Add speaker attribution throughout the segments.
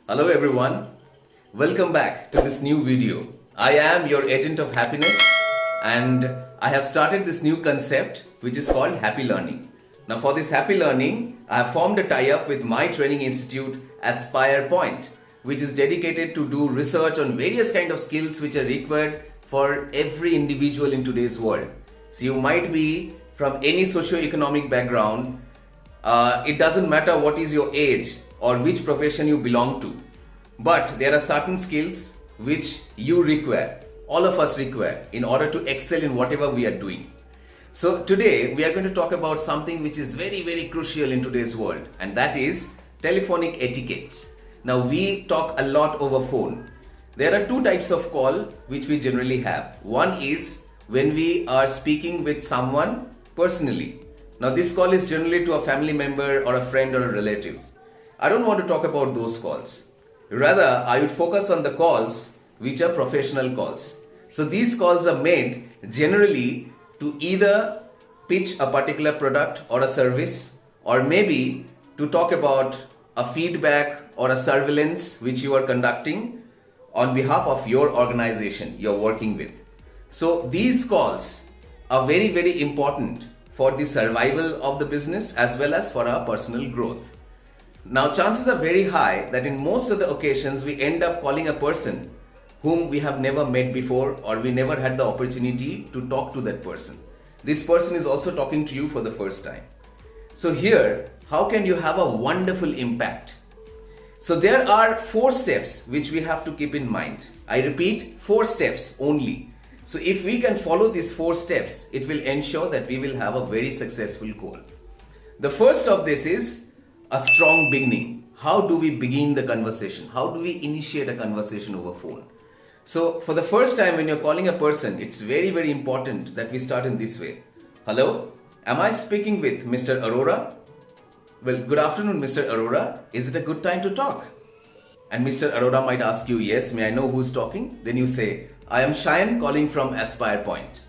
Speaker 1: Hello everyone, welcome back to this new video. I am your agent of happiness and I have started this new concept which is called Happy Learning. Now for this Happy Learning, I have formed a tie-up with my training institute Aspire Point, which is dedicated to do research on various kind of skills which are required for every individual in today's world. So you might be from any socio-economic background, it doesn't matter what is your age or which profession you belong to, but there are certain skills which you require, all of us require, in order to excel in whatever we are doing. So today we are going to talk about something which is very crucial in today's world, and that is telephonic etiquettes. Now we talk a lot over phone. There are two types of call which we generally have. One is when we are speaking with someone personally. Now this call is generally to a family member or a friend or a relative. I don't want to talk about those calls. Rather, I would focus on the calls which are professional calls. So these calls are made generally to either pitch a particular product or a service, or maybe to talk about a feedback or a surveillance which you are conducting on behalf of your organization you're working with. So these calls are very important for the survival of the business as well as for our personal growth. Now chances are very high that in most of the occasions we end up calling a person whom we have never met before, or we never had the opportunity to talk to that person. This person is also talking to you for the first time. So here, how can you have a wonderful impact? So there are 4 steps which we have to keep in mind. I repeat, 4 steps only. So if we can follow these 4 steps, it will ensure that we will have a very successful call. The first of this is a strong beginning. How do we begin the conversation? How do we initiate a conversation over phone? So for the first time when you're calling a person, it's very important that we start in this way. Hello, am I speaking with Mr. Arora? Well, good afternoon, Mr. Arora. Is it a good time to talk? And Mr. Arora might ask you, yes, may I know who's talking? Then you say, I am Shayan calling from Aspire Point.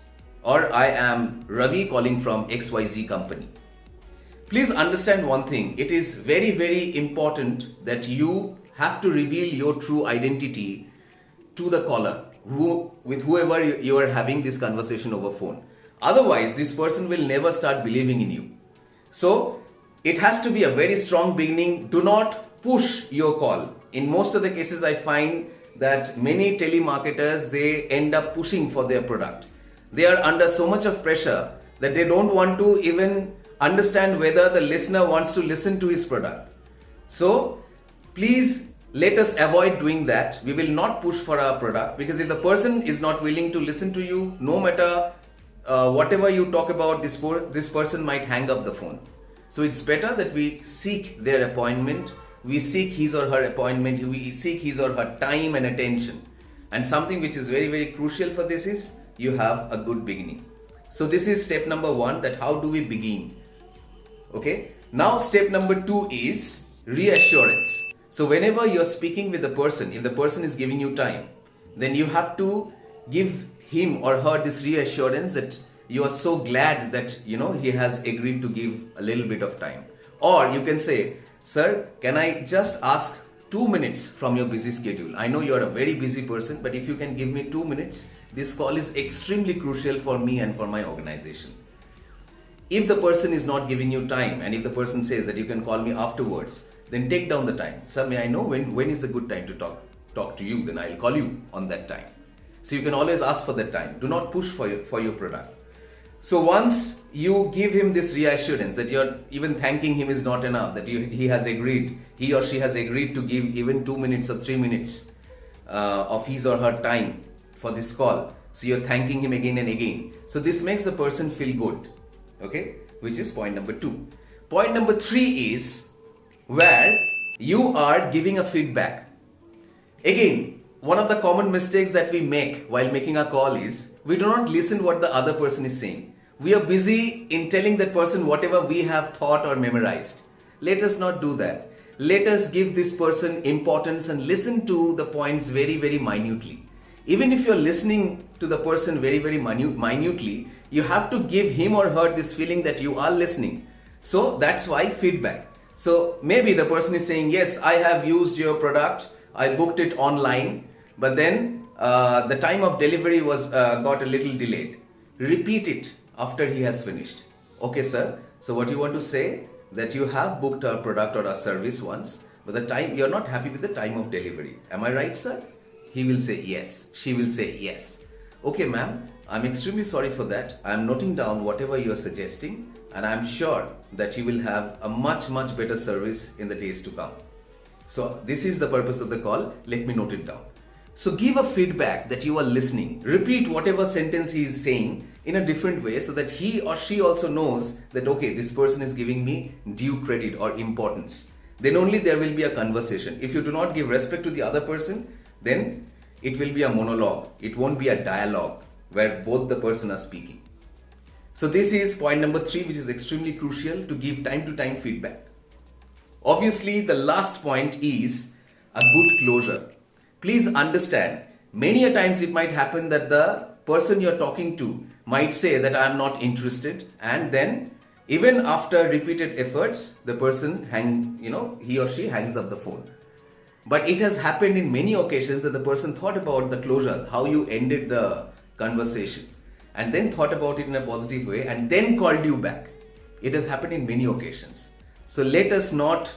Speaker 1: Or I am Ravi calling from XYZ company. Please understand one thing. It is very important that you have to reveal your true identity to the caller, with whoever you are having this conversation over phone. Otherwise, this person will never start believing in you. So, it has to be a very strong beginning. Do not push your call. In most of the cases, I find that many telemarketers, they end up pushing for their product. They are under so much of pressure that they don't want to even understand whether the listener wants to listen to his product. So please let us avoid doing that. We will not push for our product, because if the person is not willing to listen to you, no matter whatever you talk about, this person might hang up the phone. So it's better that we seek their appointment, we seek his or her appointment, we seek his or her time and attention. And something which is very crucial for this is you have a good beginning. So this is step number 1, that how do we begin? Okay. Now step number 2 is reassurance. So whenever you're speaking with the person, if the person is giving you time, then you have to give him or her this reassurance that you are so glad that he has agreed to give a little bit of time. Or you can say, sir, can I just ask 2 minutes from your busy schedule? I know you're a very busy person, but if you can give me 2 minutes, this call is extremely crucial for me and for my organization. If the person is not giving you time, and if the person says that you can call me afterwards, then take down the time. Sir, may I know when is the good time to talk to you? Then I'll call you on that time. So you can always ask for that time. Do not push for your product. So once you give him this reassurance that you're even thanking him is not enough, that he or she has agreed to give even 2 minutes or 3 minutes of his or her time for this call. So you're thanking him again and again. So this makes the person feel good. Okay, which is point number 2. Point number 3 is where you are giving a feedback. Again, one of the common mistakes that we make while making a call is we do not listen what the other person is saying. We are busy in telling that person whatever we have thought or memorized. Let us not do that. Let us give this person importance and listen to the points very minutely. Even if you're listening to the person very minutely, you have to give him or her this feeling that you are listening. So that's why feedback. So maybe the person is saying, yes, I have used your product, I booked it online, but then the time of delivery was got a little delayed. Repeat it after he has finished. Okay, sir. So what you want to say that you have booked our product or our service once, but the time you're not happy with the time of delivery. Am I right, sir? He will say yes. She will say yes. Okay, ma'am. I'm extremely sorry for that. I'm noting down whatever you are suggesting, and I'm sure that you will have a much better service in the days to come. So this is the purpose of the call. Let me note it down. So give a feedback that you are listening. Repeat whatever sentence he is saying in a different way so that he or she also knows that, okay, this person is giving me due credit or importance. Then only there will be a conversation. If you do not give respect to the other person, then it will be a monologue. It won't be a dialogue where both the person are speaking. So this is point number 3, which is extremely crucial, to give time to time feedback. Obviously, the last point is a good closure. Please understand, many a times it might happen that the person you're talking to might say that I'm not interested, and then even after repeated efforts, the person he or she hangs up the phone. But it has happened in many occasions that the person thought about the closure, how you ended the conversation, and then thought about it in a positive way and then called you back. It has happened in many occasions. So let us not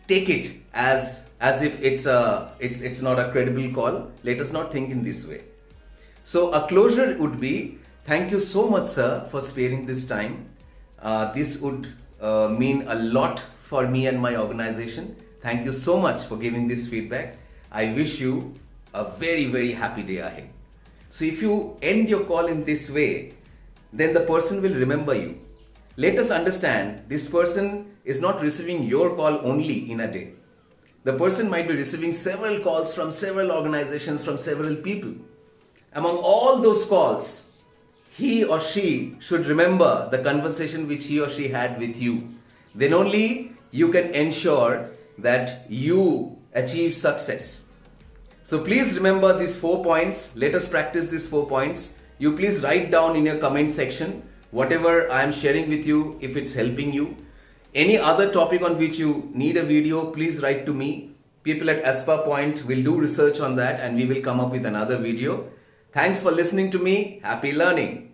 Speaker 1: take it as if it's not a credible call. Let us not think in this way. So a closure would be, thank you so much, sir, for sparing this time. This would mean a lot for me and my organization. Thank you so much for giving this feedback. I wish you a very happy day ahead. So if you end your call in this way, then the person will remember you. Let us understand, this person is not receiving your call only in a day. The person might be receiving several calls from several organizations, from several people. Among all those calls, he or she should remember the conversation which he or she had with you. Then only you can ensure that you achieve success. So please remember these 4 points. Let us practice these 4 points. You please write down in your comment section whatever I am sharing with you, if it's helping you. Any other topic on which you need a video, please write to me. People at Aspa Point will do research on that and we will come up with another video. Thanks for listening to me. Happy learning.